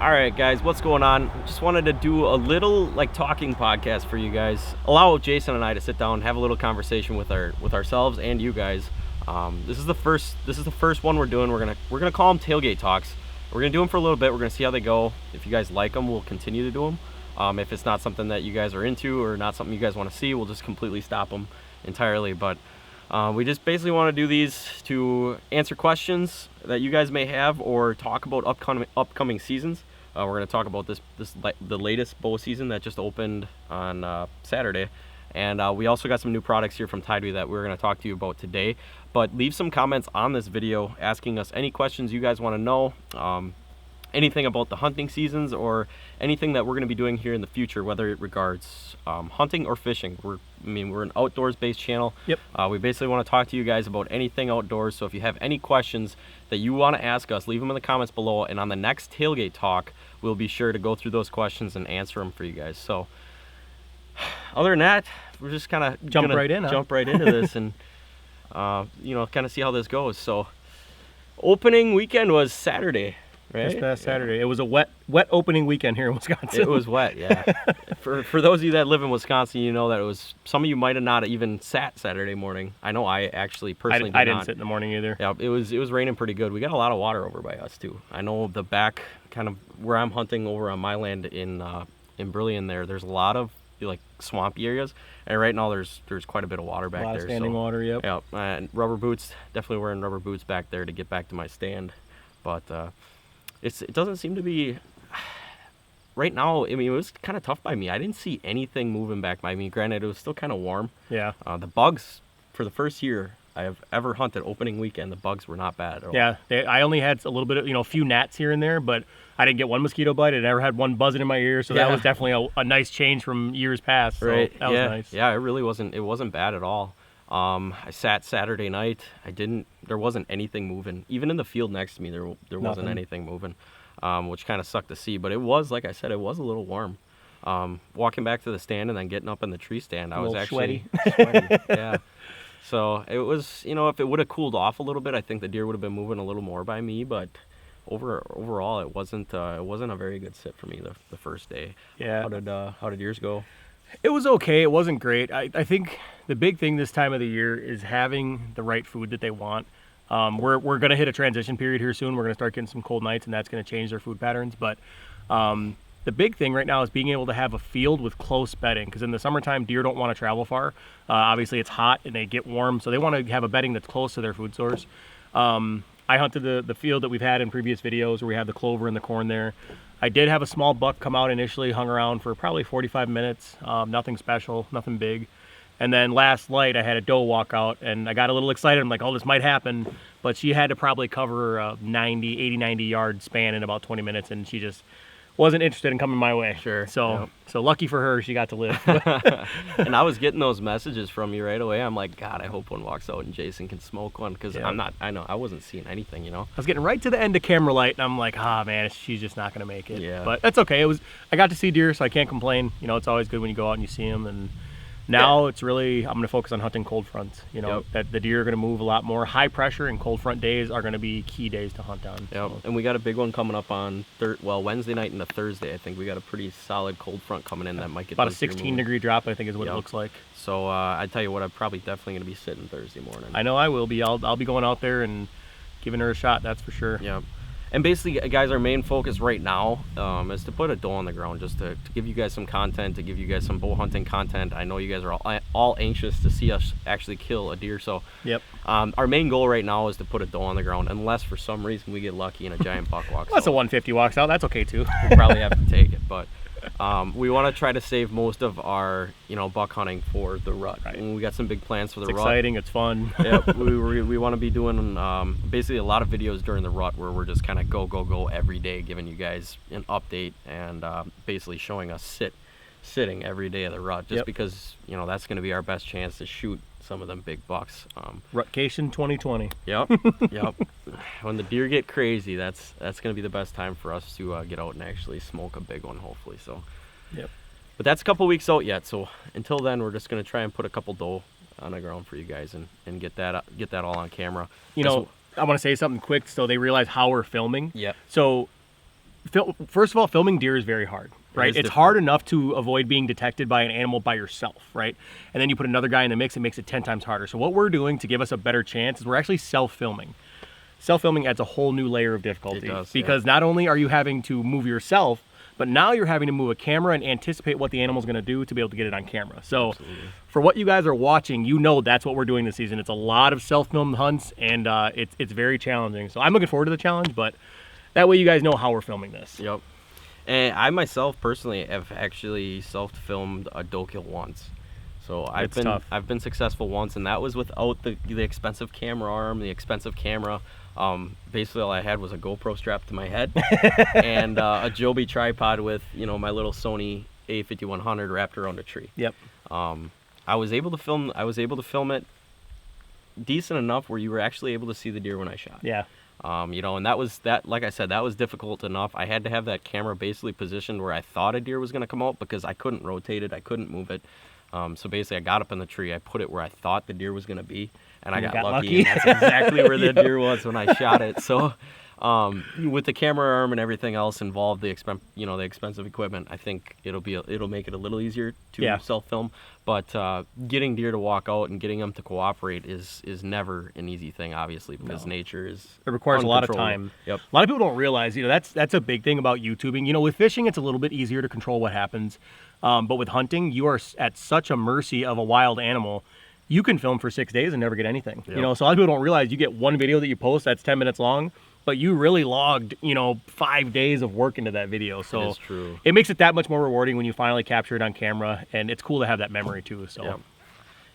All right, guys, what's going on? Just wanted to do a little talking podcast for you guys. Allow Jason and I to sit down, have a little conversation with ourselves and you guys. This is the first one we're doing. We're gonna call them Tailgate Talks. We're gonna do them for a little bit. We're gonna see how they go. If you guys like them, we'll continue to do them. If it's not something that you guys are into or not something you guys want to see, we'll just completely stop them entirely. But we just basically want to do these to answer questions that you guys may have or talk about upcoming seasons. We're going to talk about the latest bow season that just opened on Saturday. And we also got some new products here from TideWe that we're going to talk to you about today. But leave some comments on this video asking us any questions you guys want to know. Anything about the hunting seasons or anything that we're going to be doing here in the future, whether it regards hunting or fishing. We're an outdoors based channel. Yep. We basically want to talk to you guys about anything outdoors. So if you have any questions that you want to ask us, leave them in the comments below. And on the next Tailgate Talk, we'll be sure to go through those questions and answer them for you guys. So other than that, we're just kind of jump right into this and kind of see how this goes. So opening weekend was Saturday. Right? This past Saturday. It was a wet opening weekend here in Wisconsin. It was wet, yeah. For those of you that live in Wisconsin, you know that it was, some of you might have not even sat Saturday morning. I know I actually personally I didn't sit in the morning either. Yeah, it was raining pretty good. We got a lot of water over by us too. I know the back, kind of where I'm hunting over on my land in Brillion there's a lot of swampy areas, and right now there's quite a bit of water back there. A lot of standing water, yep. Yeah, and rubber boots, definitely wearing rubber boots back there to get back to my stand. But it doesn't seem to be, right now, I mean, it was kind of tough by me. I didn't see anything moving back by me. Granted, it was still kind of warm. Yeah. The bugs, for the first year I have ever hunted opening weekend, the bugs were not bad at all. Yeah, I only had a little bit of, a few gnats here and there, but I didn't get one mosquito bite. I never had one buzzing in my ear, so that was definitely a nice change from years past. So right. That was nice. Yeah, it really wasn't bad at all. I sat Saturday night. There wasn't anything moving. Even in the field next to me, there wasn't anything moving, which kind of sucked to see. But it was, like I said, it was a little warm. Walking back to the stand and then getting up in the tree stand, I was actually sweaty. Yeah. So it was, if it would have cooled off a little bit, I think the deer would have been moving a little more by me. But overall, it wasn't a very good sit for me the first day. Yeah. How did yours go? It was okay. It wasn't great. I think the big thing this time of the year is having the right food that they want. We're going to hit a transition period here soon. We're going to start getting some cold nights, and that's going to change their food patterns. But the big thing right now is being able to have a field with close bedding, because in the summertime, deer don't want to travel far. Obviously, it's hot and they get warm, so they want to have a bedding that's close to their food source. I hunted the field that we've had in previous videos where we have the clover and the corn there. I did have a small buck come out initially, hung around for probably 45 minutes. Nothing special, nothing big. And then last night I had a doe walk out and I got a little excited. I'm like, oh, this might happen. But she had to probably cover a 80, 90 yard span in about 20 minutes, and she just wasn't interested in coming my way. Sure. So lucky for her, she got to live. And I was getting those messages from you right away. I'm like, God, I hope one walks out and Jason can smoke one, because I wasn't seeing anything, I was getting right to the end of camera light, and I'm like, man, she's just not going to make it. Yeah. But that's okay. I got to see deer, so I can't complain. It's always good when you go out and you see them. And now it's really, I'm going to focus on hunting cold fronts. That the deer are going to move a lot more. High pressure and cold front days are going to be key days to hunt on. Yep. So. And we got a big one coming up on Wednesday night and a Thursday. I think we got a pretty solid cold front coming in that might get about a 16-degree drop, I think is what it looks like. So I tell you what, I'm probably definitely going to be sitting Thursday morning. I know I will be. I'll be going out there and giving her a shot, that's for sure. Yeah. And basically, guys, our main focus right now is to put a doe on the ground, just to give you guys some content, to give you guys some bow hunting content. I know you guys are all anxious to see us actually kill a deer. So yep. Our main goal right now is to put a doe on the ground, unless for some reason we get lucky and a giant buck walks Unless out. a 150 walks out, that's okay too. We'll probably have to take it. But we want to try to save most of our buck hunting for the rut. Right. And we got some big plans for the rut. It's exciting, it's fun. Yep. we want to be doing basically a lot of videos during the rut where we're just kind of go every day, giving you guys an update and basically showing us sitting every day of the rut, just because that's going to be our best chance to shoot some of them big bucks. Rutcation 2020. Yep. When the deer get crazy, that's going to be the best time for us to get out and actually smoke a big one, hopefully. So yep. But that's a couple weeks out yet, so until then we're just going to try and put a couple doe on the ground for you guys and get that all on camera. I want to say something quick so they realize how we're filming. Yeah. So First of all, filming deer is very hard, right? It's hard enough to avoid being detected by an animal by yourself, right? And then you put another guy in the mix, it makes it 10 times harder. So what we're doing to give us a better chance is we're actually self-filming. Self-filming adds a whole new layer of difficulty. Because not only are you having to move yourself, but now you're having to move a camera and anticipate what the animal's going to do to be able to get it on camera. So for what you guys are watching, you know that's what we're doing this season. It's a lot of self-filmed hunts, and it's very challenging. So I'm looking forward to the challenge, but that way you guys know how we're filming this. Yep. And I myself personally have actually self-filmed a doe kill once. So I've been successful once, and that was without the expensive camera arm, the expensive camera. Basically all I had was a GoPro strapped to my head and a Joby tripod with, you know, my little Sony A5100 wrapped around a tree. Yep. I was able to film it decent enough where you were actually able to see the deer when I shot. Yeah. You know, and like I said, that was difficult enough. I had to have that camera basically positioned where I thought a deer was going to come out because I couldn't rotate it, I couldn't move it. So basically I got up in the tree, I put it where I thought the deer was going to be, and I got lucky. And that's exactly where the deer was when I shot it. So with the camera arm and everything else involved, the expensive equipment, I think it'll make it a little easier to self-film. But getting deer to walk out and getting them to cooperate is never an easy thing, obviously, because nature is it requires a lot of time. Yep. A lot of people don't realize, that's a big thing about YouTubing. With fishing, it's a little bit easier to control what happens. But with hunting, you are at such a mercy of a wild animal. You can film for 6 days and never get anything. Yep. So a lot of people don't realize you get one video that you post that's 10 minutes long, but you really logged, 5 days of work into that video. So that is true. It makes it that much more rewarding when you finally capture it on camera, and it's cool to have that memory too. So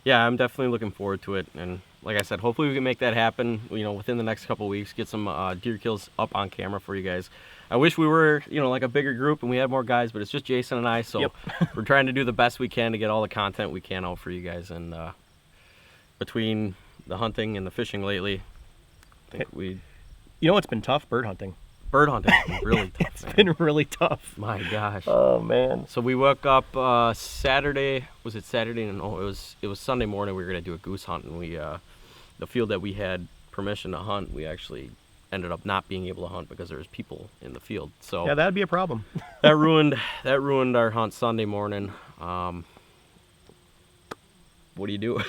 yeah, I'm definitely looking forward to it. And like I said, hopefully we can make that happen, within the next couple of weeks, get some deer kills up on camera for you guys. I wish we were, like a bigger group and we had more guys, but it's just Jason and I, so we're trying to do the best we can to get all the content we can out for you guys. And between the hunting and the fishing lately, I think it's been tough, bird hunting. Bird hunting has been really tough. It's been really tough. My gosh. Oh man. So we woke up Saturday. Was it Saturday? No, it was Sunday morning. We were gonna do a goose hunt, and we the field that we had permission to hunt, we actually ended up not being able to hunt because there was people in the field. So yeah, that'd be a problem. that ruined our hunt Sunday morning. What do you do?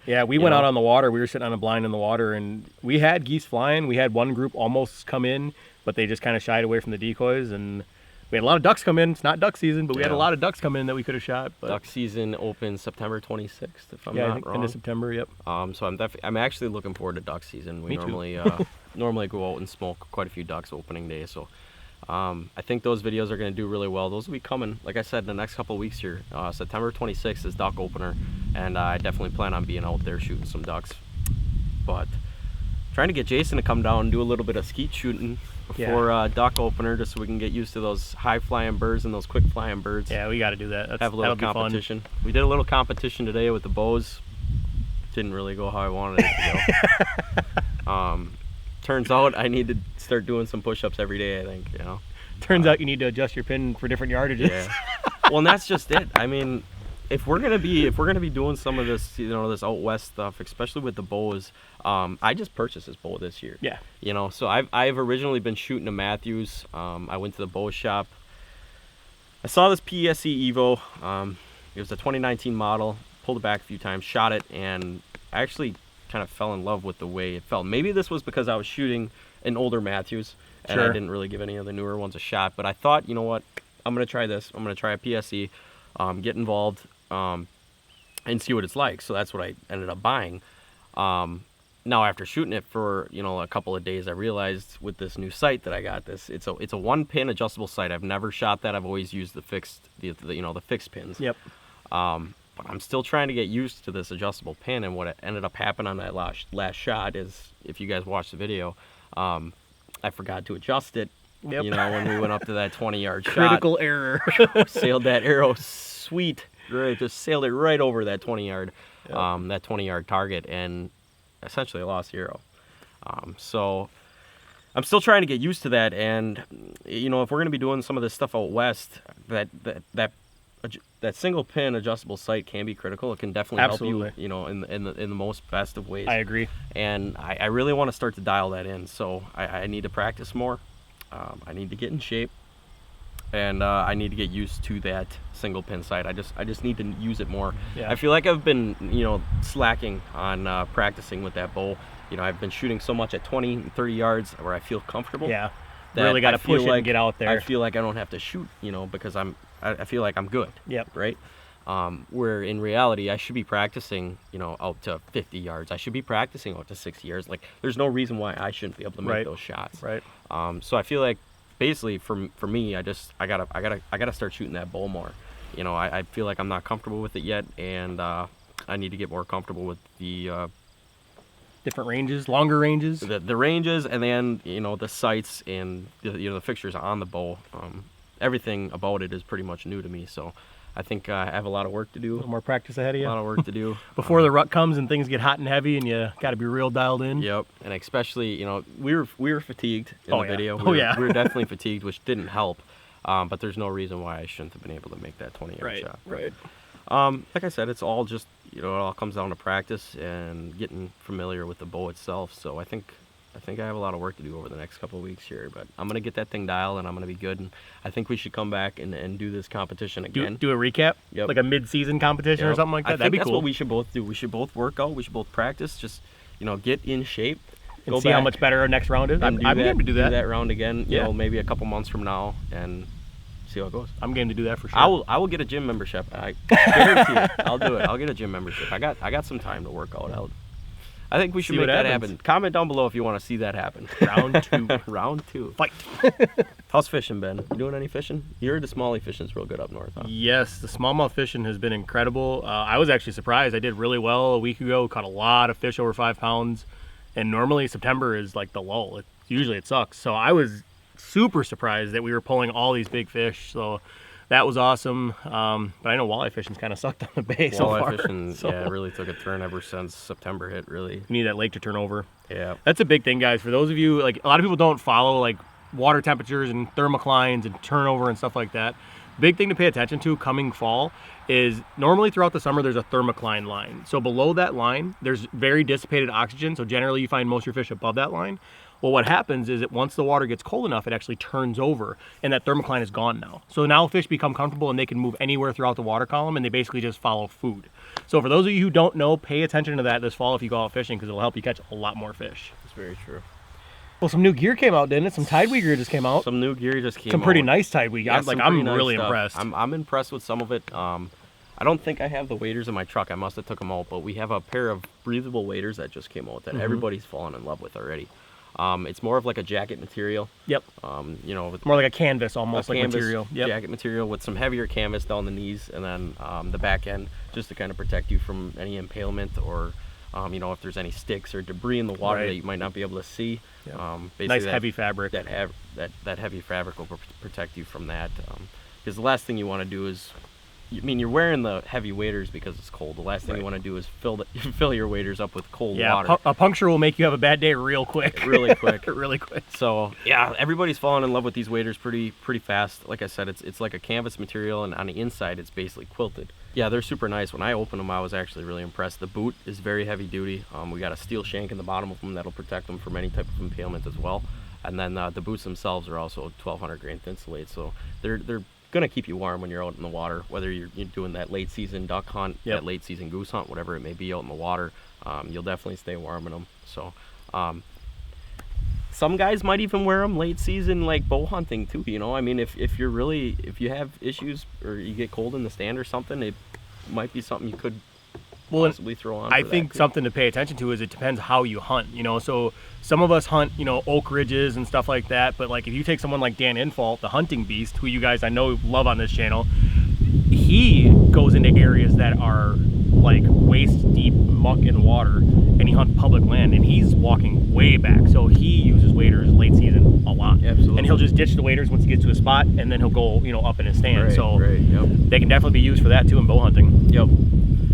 Yeah, we went out on the water. We were sitting on a blind in the water, and we had geese flying. We had one group almost come in, but they just kind of shied away from the decoys. And we had a lot of ducks come in. It's not duck season, but we had a lot of ducks come in that we could have shot. But duck season opens September 26th, if I'm I not think wrong. End of September. Yep. So I'm actually looking forward to duck season. We normally go out and smoke quite a few ducks opening day. So I think those videos are going to do really well. Those will be coming, like I said, in the next couple of weeks here. September 26th is duck opener, and I definitely plan on being out there shooting some ducks. But trying to get Jason to come down and do a little bit of skeet shooting before duck opener, just so we can get used to those high flying birds and those quick flying birds. Yeah, we got to do that. Have a little competition. We did a little competition today with the bows. Didn't really go how I wanted it to go. Turns out I need to start doing some push-ups every day, I think, Turns out you need to adjust your pin for different yardages. Yeah. Well, and that's just it. I mean, if we're gonna be doing some of this, this out west stuff, especially with the bows, I just purchased this bow this year. Yeah. So I've originally been shooting a Matthews. I went to the bow shop. I saw this PSE Evo. It was a 2019 model. Pulled it back a few times, shot it, and I actually kind of fell in love with the way it felt. Maybe this was because I was shooting an older Matthews and I didn't really give any of the newer ones a shot, but I thought, you know what, I'm going to try this. I'm going to try a PSE, get involved, and see what it's like. So that's what I ended up buying. Now after shooting it for, a couple of days, I realized with this new sight that I got it's a one pin adjustable sight. I've never shot that. I've always used the fixed pins. Yep. But I'm still trying to get used to this adjustable pin, and what ended up happening on that last shot is, if you guys watch the video, I forgot to adjust it. Yep. When we went up to that 20-yard shot. Critical error. Sailed that arrow sweet, right? Just sailed it right over that 20-yard, that 20-yard target, and essentially I lost the arrow. So I'm still trying to get used to that, and if we're gonna be doing some of this stuff out west, that single pin adjustable sight can be critical. It can definitely help you, in the most best of ways. I agree. And I really want to start to dial that in. So I need to practice more. I need to get in shape, and I need to get used to that single pin sight. I just need to use it more. Yeah. I feel like I've been, slacking on practicing with that bow. I've been shooting so much at 20 and 30 yards where I feel comfortable. Yeah. Really got to push it and get out there. I feel like I don't have to shoot, because I feel like I'm good. Yep. Right. Where in reality, I should be practicing, out to 50 yards. I should be practicing out to 60 yards. Like, there's no reason why I shouldn't be able to make those shots. Right. So I feel like basically for me, I gotta start shooting that bow more. I feel like I'm not comfortable with it yet, and I need to get more comfortable with the different ranges, longer ranges. The ranges, and then the sights and the fixtures on the bow. Everything about it is pretty much new to me, so I think I have a lot of work to do. A little more practice ahead of you. A lot of work to do before the rut comes and things get hot and heavy, and you got to be real dialed in. Yep, and especially we were fatigued in the video. We were definitely fatigued, which didn't help. But there's no reason why I shouldn't have been able to make that 20-yard shot. Right. Like I said, it's all just it all comes down to practice and getting familiar with the bow itself. So I think I have a lot of work to do over the next couple of weeks here, but I'm gonna get that thing dialed and I'm gonna be good. And I think we should come back and do this competition again. Do a recap, like a mid-season competition or something like that. That'd be cool. That's what we should both do. We should both work out. We should both practice. Just get in shape. And see how much better our next round is. I'm game to do that. Do that round again. You know, maybe a couple months from now, and see how it goes. I'm game to do that for sure. I will get a gym membership. I guarantee it. I'll do it. I'll get a gym membership. I got some time to work out. I think we should make that happen. Comment down below if you want to see that happen. Round 2. Round 2. Fight. How's fishing been? You doing any fishing? You heard the smallie fishing's real good up north, huh? Yes, the smallmouth fishing has been incredible. I was actually surprised. I did really well a week ago. Caught a lot of fish over 5 pounds. And normally September is like the lull. Usually it sucks. So I was super surprised that we were pulling all these big fish. So that was awesome. But I know walleye fishing's kind of sucked on the bay so far. Walleye fishing, it really took a turn ever since September hit, really. You need that lake to turn over. Yeah. That's a big thing, guys. For those of you, like, a lot of people don't follow, like, water temperatures and thermoclines and turnover and stuff like that. Big thing to pay attention to coming fall is normally throughout the summer there's a thermocline line. So below that line, there's very dissipated oxygen. So generally you find most of your fish above that line. Well, what happens is that once the water gets cold enough, it actually turns over, and that thermocline is gone now. So now fish become comfortable and they can move anywhere throughout the water column, and they basically just follow food. So for those of you who don't know, pay attention to that this fall if you go out fishing, because it'll help you catch a lot more fish. That's very true. Well, some new gear came out, didn't it? Some TideWe gear just came out. Some new gear just came out. Some pretty nice TideWe. Yeah, I'm really impressed. I'm impressed with some of it. I don't think I have the waders in my truck. I must have took them out, but we have a pair of breathable waders that just came out that everybody's fallen in love with already. It's more of like a jacket material. Yep. More like a canvas, almost like material. Yep. Jacket material with some heavier canvas down the knees, and then the back end just to kind of protect you from any impalement or if there's any sticks or debris in the water that you might not be able to see. Yep. Nice heavy fabric. That heavy fabric will protect you from that. Because the last thing you want to do is, you're wearing the heavy waders because it's cold. The last thing you want to do is fill your waders up with cold water. A puncture will make you have a bad day real quick. Really quick. Really quick. So yeah, everybody's falling in love with these waders pretty fast. Like I said, it's like a canvas material, and on the inside it's basically quilted. Yeah, they're super nice. When I opened them, I was actually really impressed. The boot is very heavy duty. We got a steel shank in the bottom of them that'll protect them from any type of impalement as well. And then the boots themselves are also 1200 grain thinsulate, so they're gonna keep you warm when you're out in the water, whether you're doing that late season duck hunt, that late season goose hunt, whatever it may be out in the water. You'll definitely stay warm in them. So some guys might even wear them late season, like bow hunting too. If you have issues or you get cold in the stand or something, it might be something you could possibly throw on. I think something to pay attention to is it depends how you hunt. So some of us hunt, oak ridges and stuff like that. But like if you take someone like Dan Infault, the hunting beast, who you guys I know love on this channel, he goes into areas that are like waist deep muck and water, and he hunts public land, and he's walking way back. So he uses waders late season a lot. Absolutely. And he'll just ditch the waders once he gets to a spot, and then he'll go, up in his stand. Yep. They can definitely be used for that too in bow hunting. Yep.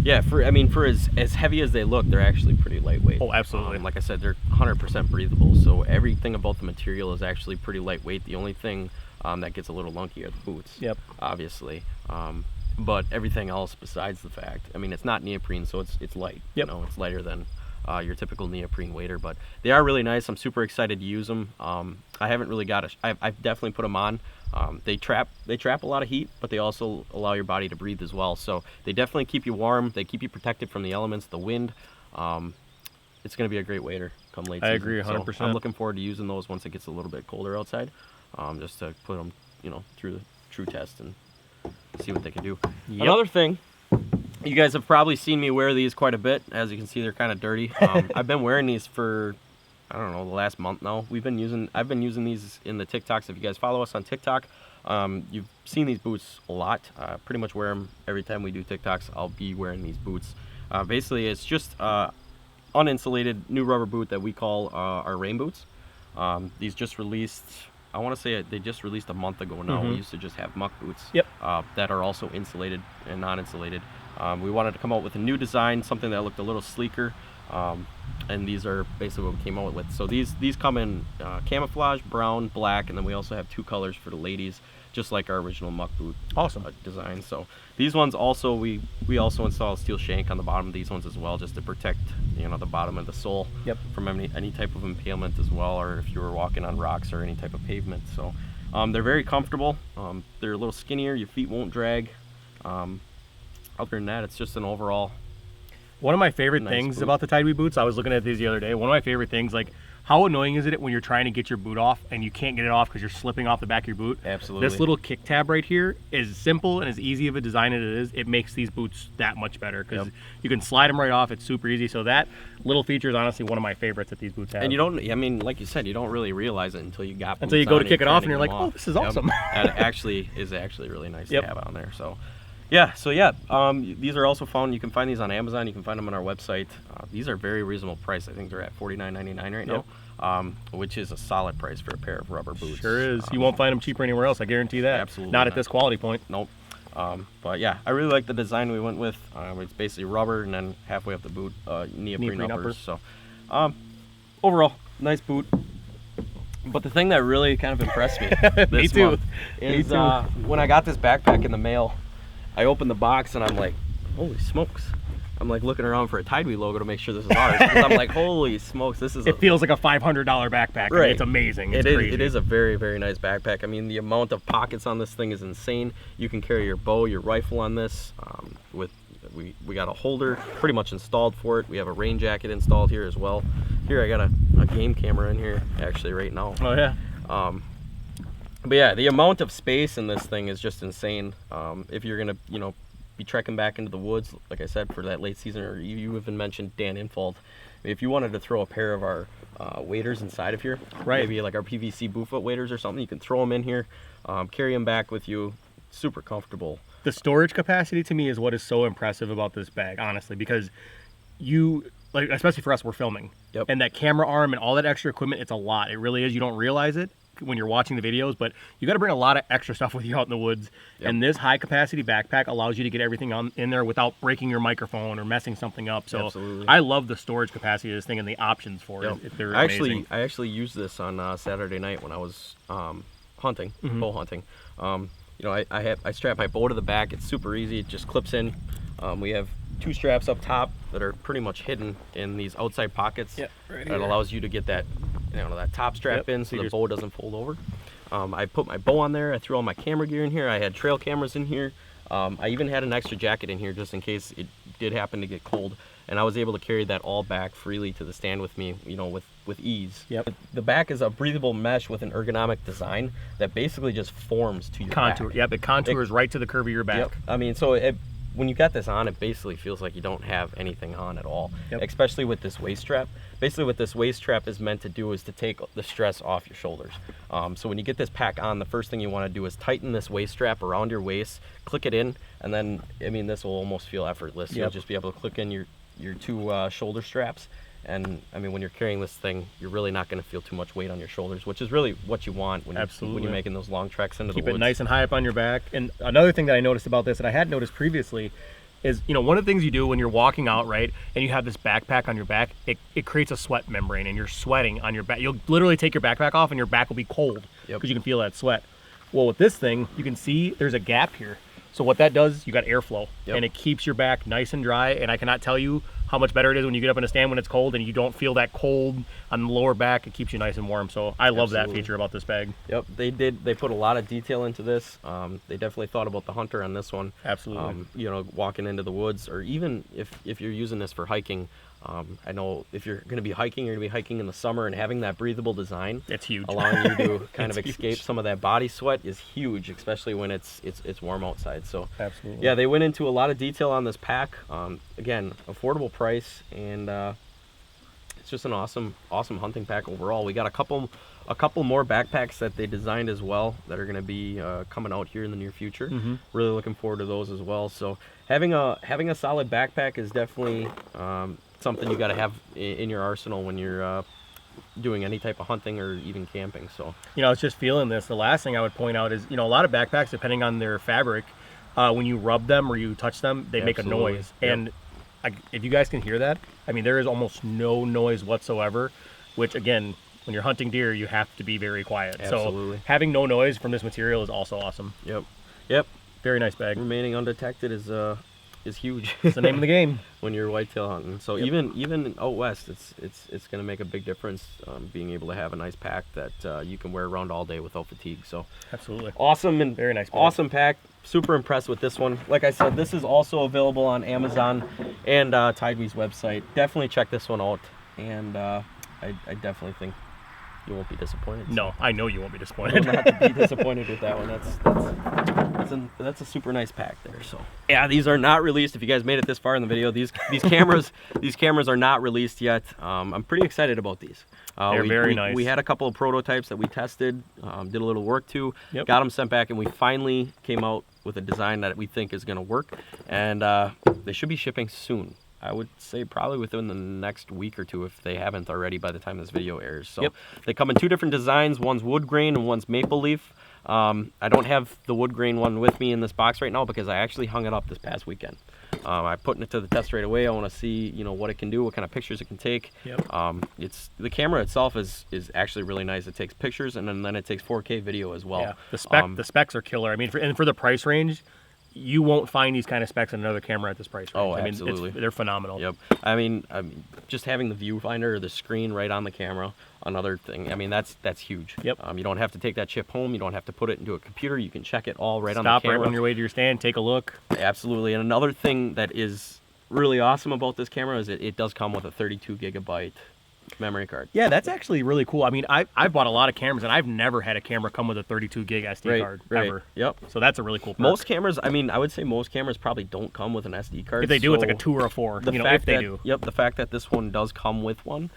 Yeah, for as heavy as they look, they're actually pretty lightweight. Oh, absolutely. Like I said, they're 100% breathable, so everything about the material is actually pretty lightweight. The only thing that gets a little lunky are the boots. Yep. Obviously. But everything else besides the fact, it's not neoprene, so it's light. Yep. It's lighter than your typical neoprene wader, but they are really nice. I'm super excited to use them. I haven't really got I've definitely put them on. They trap a lot of heat, but they also allow your body to breathe as well. So they definitely keep you warm. They keep you protected from the elements, the wind. It's going to be a great wader come late season. I agree 100%. So I'm looking forward to using those once it gets a little bit colder outside, just to put them, through the true test and see what they can do. Yep. Another thing, you guys have probably seen me wear these quite a bit. As you can see, they're kind of dirty. I've been wearing these for, I don't know, the last month now. I've been using these in the TikToks. If you guys follow us on TikTok, you've seen these boots a lot. Pretty much wear them every time we do TikToks. I'll be wearing these boots. Basically, it's just uninsulated new rubber boot that we call our rain boots. These just released, I want to say they just released a month ago now. We used to just have muck boots that are also insulated and non-insulated. We wanted to come out with a new design, something that looked a little sleeker, and these are basically what we came out with. So these come in camouflage, brown, black, and then we also have 2 colors for the ladies, just like our original muck boot design. So these ones also, we also install a steel shank on the bottom of these ones as well, just to protect the bottom of the sole from any type of impalement as well, or if you were walking on rocks or any type of pavement. So they're very comfortable. They're a little skinnier, your feet won't drag. Other than that, it's just an overall one of my favorite things about the TideWe boots, I was looking at these the other day, one of my favorite things, like, how annoying is it when you're trying to get your boot off and you can't get it off because you're slipping off the back of your boot? Absolutely. This little kick tab right here is simple and as easy of a design as it is. It makes these boots that much better because you can slide them right off. It's super easy. So that little feature is honestly one of my favorites that these boots have. And you don't, I mean, like you said, you don't really realize it until you got boots until you go to kick it off and you're like, off. oh, this is awesome. That actually is really nice to have on there. So these are also found, you can find these on Amazon, you can find them on our website. These are very reasonable price. I think they're at $49.99 right now, which is a solid price for a pair of rubber boots. Sure is. You won't find them cheaper anywhere else, I guarantee that. Absolutely not at this quality point. Nope. But yeah, I really like the design we went with. It's basically rubber and then halfway up the boot, neoprene uppers. So overall, nice boot. But the thing that really kind of impressed me this month is when I got this backpack in the mail, I opened the box and I'm like, holy smokes. I'm like looking around for a TideWe logo to make sure this is ours. Because I'm like, holy smokes, this is. It feels like a $500 backpack. Right. I mean, it's amazing. It's crazy. It is a very, very nice backpack. I mean, the amount of pockets on this thing is insane. You can carry your bow, your rifle on this. We got a holder pretty much installed for it. We have a rain jacket installed here as well. Here I got a game camera in here actually right now. Oh yeah. But yeah, the amount of space in this thing is just insane. If you're gonna, be trekking back into the woods, like I said, for that late season, or you even mentioned Dan Infalt, if you wanted to throw a pair of our waders inside of here, maybe like our PVC bootfoot waders or something, you can throw them in here, carry them back with you, super comfortable. The storage capacity to me is what is so impressive about this bag, honestly, because like, especially for us, we're filming. And that camera arm and all that extra equipment, it's a lot. It really is. You don't realize it when you're watching the videos, but you got to bring a lot of extra stuff with you out in the woods. And this high capacity backpack allows you to get everything in there without breaking your microphone or messing something up. So I love the storage capacity of this thing and the options for it. They're amazing. I actually used this on Saturday night when I was hunting, bow hunting. I strap my bow to the back. It's super easy. It just clips in. We have 2 straps up top that are pretty much hidden in these outside pockets. That allows you to get that, that top strap in so the bow doesn't fold over. I put my bow on there. I threw all my camera gear in here. I had trail cameras in here. I even had an extra jacket in here just in case it did happen to get cold. And I was able to carry that all back freely to the stand with me, with ease. The back is a breathable mesh with an ergonomic design that basically just forms to your contour. back. It contours right to the curve of your back. I mean, so when you got this on, it basically feels like you don't have anything on at all, especially with this waist strap. Basically what this waist strap is meant to do is to take the stress off your shoulders. So when you get this pack on, the first thing you want to do is tighten this waist strap around your waist, click it in, and then, I mean, this will almost feel effortless. You'll just be able to click in your 2 shoulder straps. And I mean, when you're carrying this thing, you're really not going to feel too much weight on your shoulders, which is really what you want when you're making those long treks into the woods. Keep it nice and high up on your back. And another thing that I noticed about this that I had noticed previously is, one of the things you do when you're walking out, right, and you have this backpack on your back, it creates a sweat membrane and you're sweating on your back. You'll literally take your backpack off and your back will be cold because you can feel that sweat. Well, with this thing, you can see there's a gap here. So what that does, you got airflow and it keeps your back nice and dry. And I cannot tell you how much better it is when you get up in a stand when it's cold and you don't feel that cold on the lower back. It keeps you nice and warm. So I love that feature about this bag. Yep, they put a lot of detail into this. They definitely thought about the hunter on this one. Absolutely. You know, walking into the woods, or even if you're using this for hiking. I know if you're going to be hiking, you're going to be hiking in the summer, and having that breathable design, it's huge. Allowing you to kind of escape huge. some of that body sweat is huge, especially when it's warm outside. So absolutely, yeah, they went into a lot of detail on this pack. Again, affordable price, and it's just an awesome hunting pack overall. We got a couple more backpacks that they designed as well that are going to be coming out here in the near future. Really looking forward to those as well. So having a solid backpack is definitely something you got to have in your arsenal when you're doing any type of hunting or even camping. So I was just feeling this. The last thing I would point out is, a lot of backpacks, depending on their fabric, when you rub them or you touch them, they make a noise. Yep. And if you guys can hear that, I mean, there is almost no noise whatsoever, which again, when you're hunting deer, you have to be very quiet. Absolutely. So having no noise from this material is also awesome. Yep. Very nice bag. Remaining undetected is huge. It's the name of the game when you're whitetail hunting. So even out west, it's going to make a big difference, being able to have a nice pack that you can wear around all day without fatigue. So absolutely awesome, and very nice bag. Awesome pack. Super impressed with this one. Like I said, this is also available on Amazon and TideWe's website. Definitely check this one out, and I definitely think you won't be disappointed. So. No, I know you won't be disappointed. You'll not be disappointed with that one. That's a super nice pack there. So yeah, these are not released. If you guys made it this far in the video, these cameras are not released yet. I'm pretty excited about these. They're very nice. We had a couple of prototypes that we tested, did a little work to, got them sent back, and we finally came out with a design that we think is going to work, and they should be shipping soon. I would say probably within the next week or two, if they haven't already by the time this video airs. So they come in two different designs. One's wood grain and one's maple leaf. I don't have the wood grain one with me in this box right now because I actually hung it up this past weekend. I put it to the test right away. I want to see, what it can do, what kind of pictures it can take. It's the camera itself is actually really nice. It takes pictures, and then it takes 4K video as well. Yeah, the specs are killer. I mean, for the price range, you won't find these kind of specs on another camera at this price range. Oh, absolutely. They're phenomenal. Yep. I mean, just having the viewfinder or the screen right on the camera, another thing. I mean, that's huge. Yep. You don't have to take that chip home. You don't have to put it into a computer. You can check it all right on the camera. camera. Stop right on your way to your stand. Take a look. Absolutely. And another thing that is really awesome about this camera is it does come with a 32 gigabyte memory card. Yeah, that's actually really cool. I mean, I've bought a lot of cameras, and I've never had a camera come with a 32 gig SD card ever. Yep. So that's a really cool perk. Most cameras, I mean, I would say most cameras probably don't come with an SD card. If they do, it's like a 2 or a 4. If they do. Yep. The fact that this one does come with one,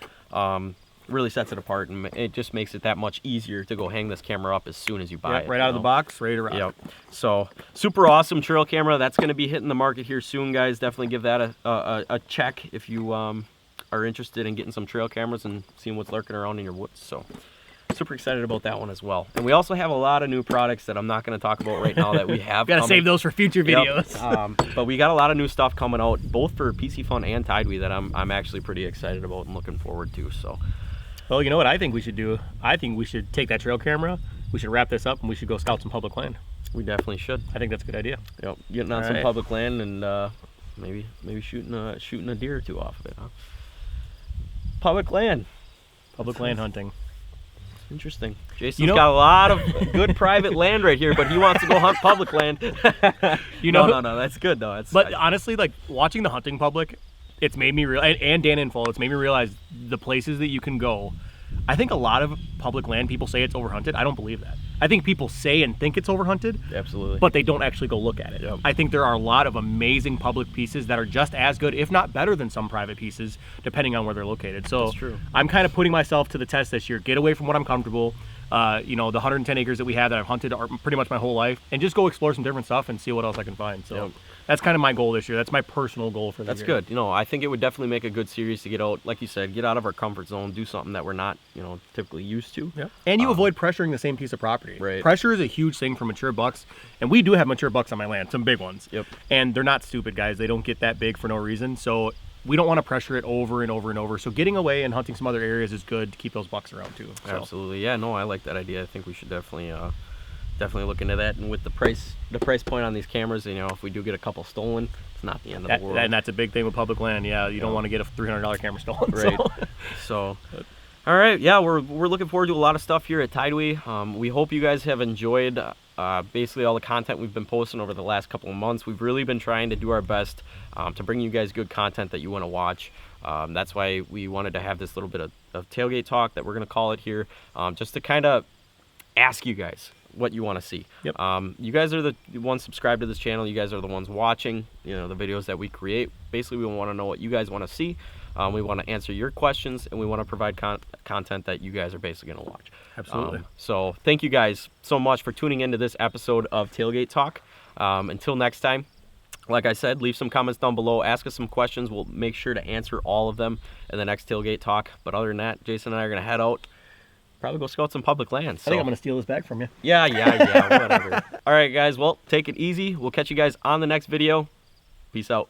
really sets it apart, and it just makes it that much easier to go hang this camera up as soon as you buy it. Right out of the box, ready to rock. Yep. So super awesome trail camera. That's going to be hitting the market here soon, guys. Definitely give that a check if you are interested in getting some trail cameras and seeing what's lurking around in your woods. So super excited about that one as well. And we also have a lot of new products that I'm not going to talk about right now that we have. Gotta save those for future videos. But we got a lot of new stuff coming out, both for PC Fun and TideWe, that I'm actually pretty excited about and looking forward to. So, well, you know what I think we should do? I think we should take that trail camera, we should wrap this up, and we should go scout some public land. We definitely should. I think that's a good idea. Yep. Getting on some public land and maybe shooting a deer or two off of it, huh? Public land hunting. Interesting. Jason's got a lot of good private land right here, but he wants to go hunt public land. No, that's good though. But honestly, like watching the hunting public, it's made me realize, and Dan Info, it's made me realize the places that you can go. I think a lot of public land, people say it's overhunted. I don't believe that. I think people say and think it's overhunted. Absolutely. But they don't actually go look at it. Yep. I think there are a lot of amazing public pieces that are just as good, if not better than some private pieces, depending on where they're located. So that's true. I'm kind of putting myself to the test this year. Get away from what I'm comfortable. The 110 acres that we have that I've hunted pretty much my whole life, and just go explore some different stuff and see what else I can find. So that's kind of my goal this year. That's my personal goal for the year. That's good. I think it would definitely make a good series to get out, like you said, get out of our comfort zone, do something that we're not, typically used to. Yeah. And you avoid pressuring the same piece of property. Right. Pressure is a huge thing for mature bucks, and we do have mature bucks on my land, some big ones. Yep. And they're not stupid, guys. They don't get that big for no reason. So we don't want to pressure it over and over and over. So getting away and hunting some other areas is good to keep those bucks around too. So. Absolutely. Yeah, no, I like that idea. I think we should definitely definitely look into that. And with the price point on these cameras, you know, if we do get a couple stolen, it's not the end of the world. And that's a big thing with public land. Yeah, you don't want to get a $300 camera stolen. Right. So, all right, yeah, we're looking forward to a lot of stuff here at TideWe. We hope you guys have enjoyed basically all the content we've been posting over the last couple of months. We've really been trying to do our best to bring you guys good content that you want to watch. That's why we wanted to have this little bit of tailgate talk that we're going to call it here, just to kind of ask you guys what you want to see. Yep. You guys are the ones subscribed to this channel. You guys are the ones watching, you know, the videos that we create. Basically, we want to know what you guys want to see. We want to answer your questions, and we want to provide content that you guys are basically going to watch. Absolutely. So thank you guys so much for tuning into this episode of Tailgate Talk. Until next time, like I said, leave some comments down below. Ask us some questions. We'll make sure to answer all of them in the next Tailgate Talk. But other than that, Jason and I are going to head out. Probably go scout some public land. So. I think I'm going to steal this bag from you. Yeah, whatever. All right, guys. Well, take it easy. We'll catch you guys on the next video. Peace out.